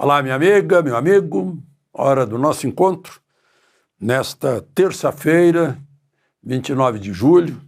Olá, minha amiga, meu amigo, hora do nosso encontro, nesta terça-feira, 29 de julho,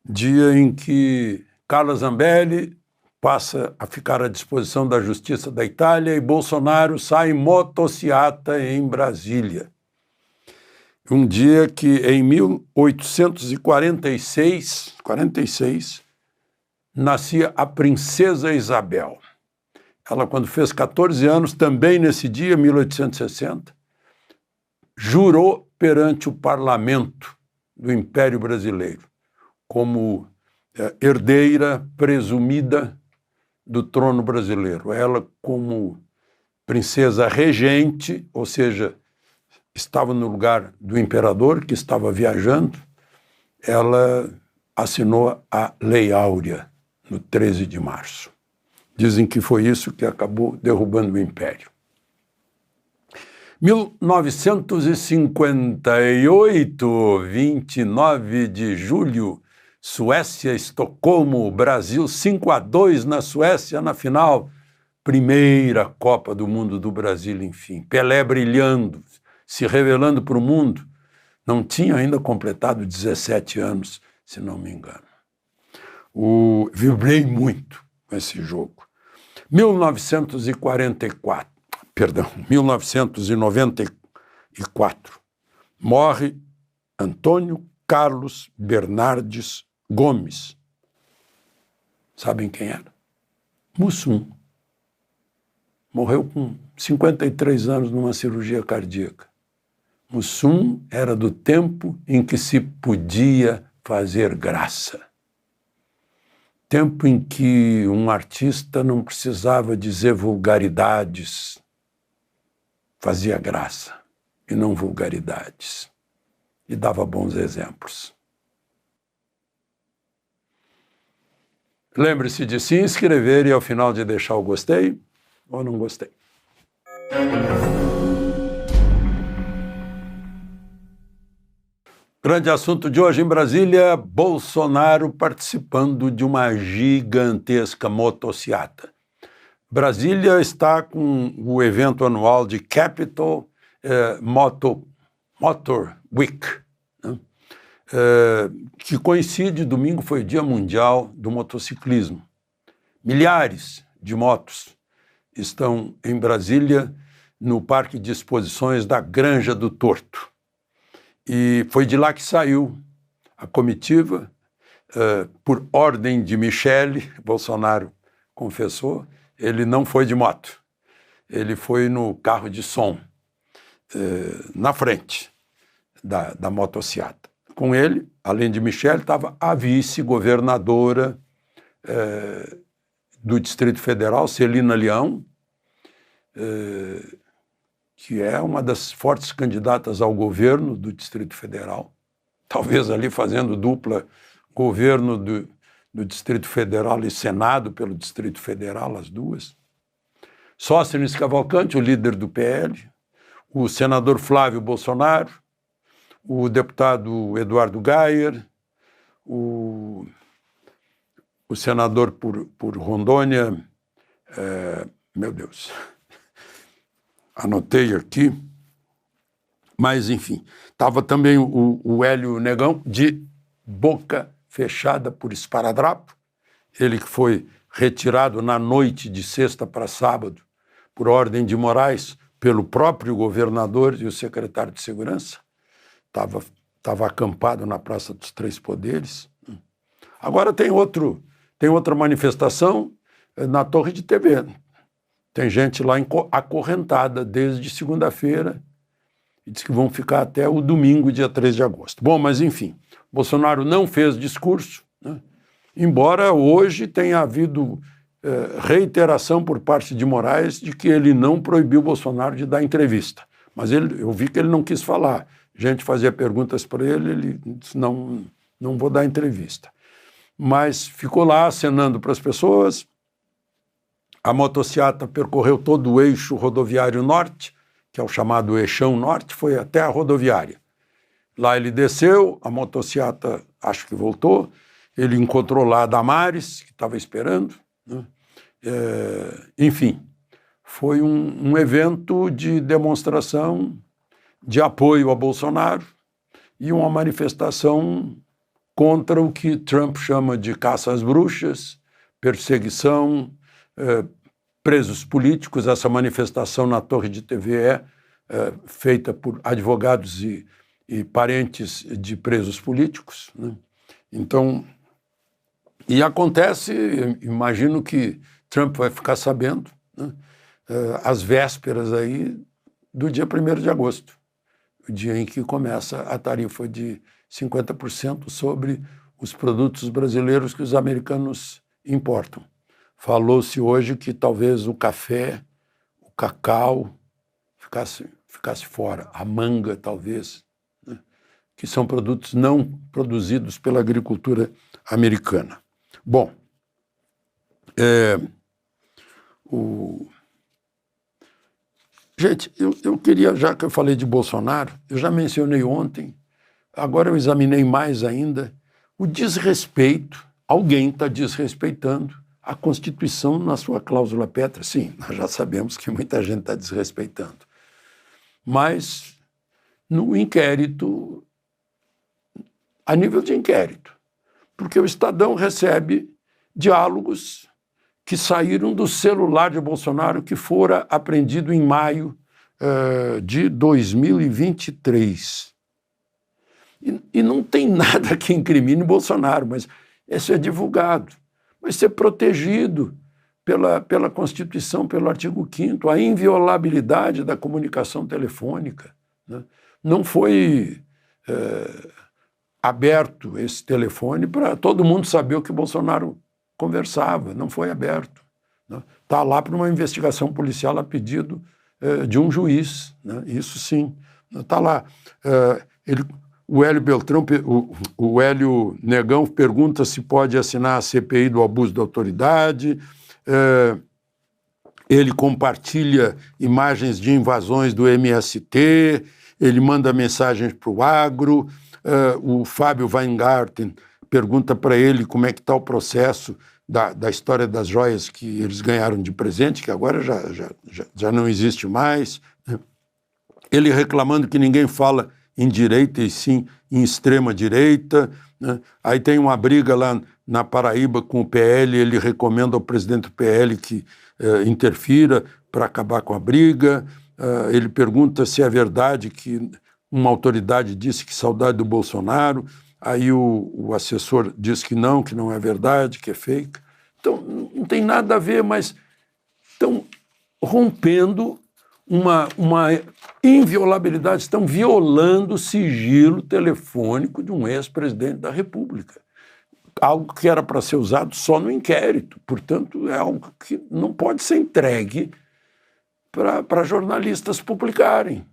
dia em que Carla Zambelli passa a ficar à disposição da Justiça da Itália e Bolsonaro sai em motociata em Brasília. Um dia que, em 1846, nascia a Princesa Isabel. Ela, quando fez 14 anos, também nesse dia, 1860, jurou perante o parlamento do Império Brasileiro como herdeira presumida do trono brasileiro. Ela, como princesa regente, ou seja, estava no lugar do imperador, que estava viajando, ela assinou a Lei Áurea no 13 de março. Dizem que foi isso que acabou derrubando o Império. 1958, 29 de julho, Suécia, Estocolmo, Brasil 5-2 na Suécia na final. Primeira Copa do Mundo do Brasil, enfim. Pelé brilhando, se revelando para o mundo. Não tinha ainda completado 17 anos, se não me engano. Vibrei muito com esse jogo. 1994, morre Antônio Carlos Bernardes Gomes. Sabem quem era? Mussum. Morreu com 53 anos numa cirurgia cardíaca. Mussum era do tempo em que se podia fazer graça. Tempo em que um artista não precisava dizer vulgaridades, fazia graça e não vulgaridades, e dava bons exemplos. Lembre-se de se inscrever e ao final de deixar o gostei ou não gostei. Grande assunto de hoje em Brasília, Bolsonaro participando de uma gigantesca motociata. Brasília está com o evento anual de Capital Motor Week, né? Que coincide, domingo foi o Dia Mundial do Motociclismo. Milhares de motos estão em Brasília, no Parque de Exposições da Granja do Torto. E foi de lá que saiu a comitiva, por ordem de Michele, Bolsonaro confessou, ele não foi de moto, ele foi no carro de som, na frente da motociata. Com ele, além de Michele, estava a vice-governadora do Distrito Federal, Celina Leão, que é uma das fortes candidatas ao governo do Distrito Federal, talvez ali fazendo dupla governo do Distrito Federal e Senado pelo Distrito Federal, as duas. Sóstenes Cavalcante, o líder do PL, o senador Flávio Bolsonaro, o deputado Eduardo Gayer, o senador por Rondônia, meu Deus... Anotei aqui, mas enfim, estava também o Hélio Negão, de boca fechada por esparadrapo, ele que foi retirado na noite de sexta para sábado, por ordem de Moraes, pelo próprio governador e o secretário de Segurança, estava acampado na Praça dos Três Poderes. Agora tem outra manifestação na Torre de TV. Tem gente lá acorrentada desde segunda-feira e diz que vão ficar até o domingo, dia 3 de agosto. Bom, mas enfim, Bolsonaro não fez discurso, né? Embora hoje tenha havido reiteração por parte de Moraes de que ele não proibiu Bolsonaro de dar entrevista. Mas eu vi que ele não quis falar. Gente fazia perguntas para ele disse, não vou dar entrevista. Mas ficou lá acenando para as pessoas. A motociata percorreu todo o eixo rodoviário norte, que é o chamado Eixão Norte, foi até a rodoviária. Lá ele desceu, a motociata acho que voltou, ele encontrou lá a Damares, que estava esperando, né? Enfim, foi um evento de demonstração de apoio a Bolsonaro e uma manifestação contra o que Trump chama de caça às bruxas, perseguição, presos políticos. Essa manifestação na Torre de TV é feita por advogados e parentes de presos políticos, né? Então, e acontece, imagino que Trump vai ficar sabendo, né, às vésperas aí do dia 1º de agosto, o dia em que começa a tarifa de 50% sobre os produtos brasileiros que os americanos importam. Falou-se hoje que talvez o café, o cacau ficasse fora, a manga talvez, né, que são produtos não produzidos pela agricultura americana. Bom, gente, eu queria, já que eu falei de Bolsonaro, eu já mencionei ontem, agora eu examinei mais ainda, o desrespeito, alguém está desrespeitando a Constituição na sua cláusula pétrea. Sim, nós já sabemos que muita gente está desrespeitando. Mas no inquérito, a nível de inquérito, porque o Estadão recebe diálogos que saíram do celular de Bolsonaro, que fora apreendido em maio de 2023. E não tem nada que incrimine Bolsonaro, mas isso é divulgado. Vai ser protegido pela Constituição, pelo artigo 5º, a inviolabilidade da comunicação telefônica, né? Não foi aberto esse telefone para todo mundo saber o que Bolsonaro conversava, não foi aberto, né? Está lá para uma investigação policial a pedido de um juiz, né? Isso sim, está lá. O Hélio Beltrão, o Hélio Negão pergunta se pode assinar a CPI do abuso da autoridade. Ele compartilha imagens de invasões do MST, ele manda mensagens para o agro. O Fábio Weingarten pergunta para ele como é que está o processo da história das joias que eles ganharam de presente, que agora já não existe mais. Ele reclamando que ninguém fala em direita e sim em extrema-direita, né? Aí tem uma briga lá na Paraíba com o PL, ele recomenda ao presidente do PL que interfira para acabar com a briga. Ele pergunta se é verdade que uma autoridade disse que saudade do Bolsonaro, aí o assessor diz que não é verdade, que é fake. Então, não tem nada a ver, mas estão rompendo uma inviolabilidade, estão violando o sigilo telefônico de um ex-presidente da República. Algo que era para ser usado só no inquérito. Portanto, é algo que não pode ser entregue para jornalistas publicarem.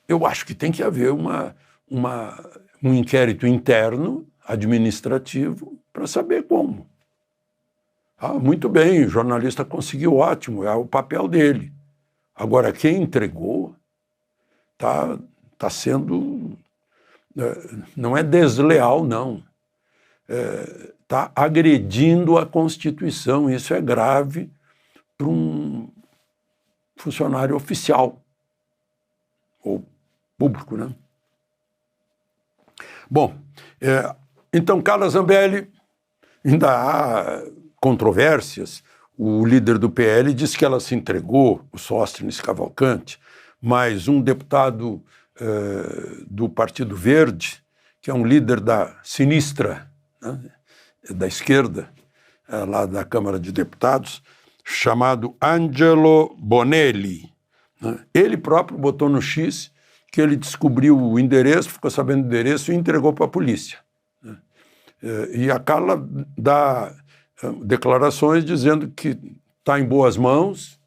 Eu acho que tem que haver um inquérito interno, administrativo, para saber como. Muito bem, o jornalista conseguiu, ótimo, é o papel dele. Agora, quem entregou está sendo... não é desleal, não. Está agredindo a Constituição. Isso é grave para um funcionário oficial ou público, né? Bom, então, Carla Zambelli, ainda há controvérsias. O líder do PL disse que ela se entregou, o Sóstenes Cavalcante, mas um deputado do Partido Verde, que é um líder da sinistra, né, da esquerda, lá da Câmara de Deputados, chamado Angelo Bonelli, né? Ele próprio botou no X que ele descobriu o endereço, ficou sabendo do endereço e entregou para a polícia, né? E a Carla dá declarações dizendo que está em boas mãos,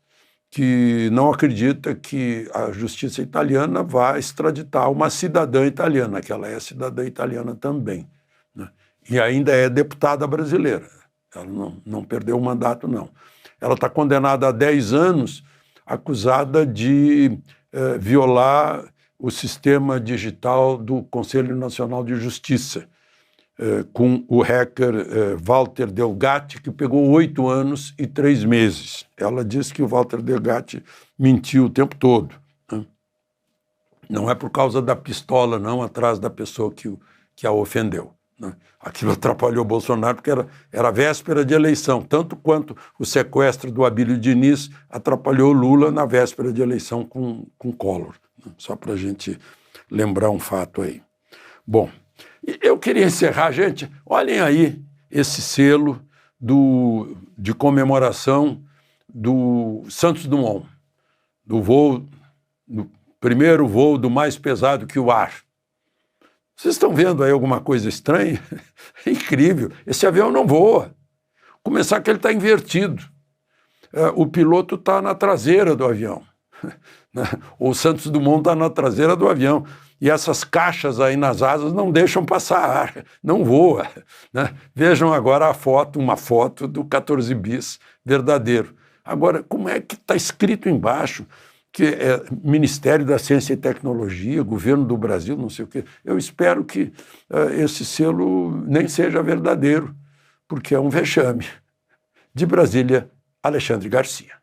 que não acredita que a justiça italiana vá extraditar uma cidadã italiana, que ela é cidadã italiana também, né? E ainda é deputada brasileira. Ela não perdeu o mandato, não. Ela está condenada a 10 anos, acusada de violar o sistema digital do Conselho Nacional de Justiça. com o hacker Walter Delgatti, que pegou 8 anos e 3 meses. Ela disse que o Walter Delgatti mentiu o tempo todo, né? Não é por causa da pistola, não, atrás da pessoa que a ofendeu, né? Aquilo atrapalhou o Bolsonaro porque era véspera de eleição, tanto quanto o sequestro do Abílio Diniz atrapalhou Lula na véspera de eleição com Collor, né? Só para a gente lembrar um fato aí. Bom, eu queria encerrar, gente, olhem aí esse selo de comemoração do Santos Dumont, do primeiro voo do mais pesado que o ar. Vocês estão vendo aí alguma coisa estranha? É incrível, esse avião não voa. Começar que ele está invertido. O piloto está na traseira do avião. O Santos Dumont está na traseira do avião. E essas caixas aí nas asas não deixam passar ar, não voa, né? Vejam agora a foto, uma foto do 14 bis verdadeiro. Agora, como é que está escrito embaixo que é Ministério da Ciência e Tecnologia, Governo do Brasil, não sei o quê? Eu espero que esse selo nem seja verdadeiro, porque é um vexame. De Brasília, Alexandre Garcia.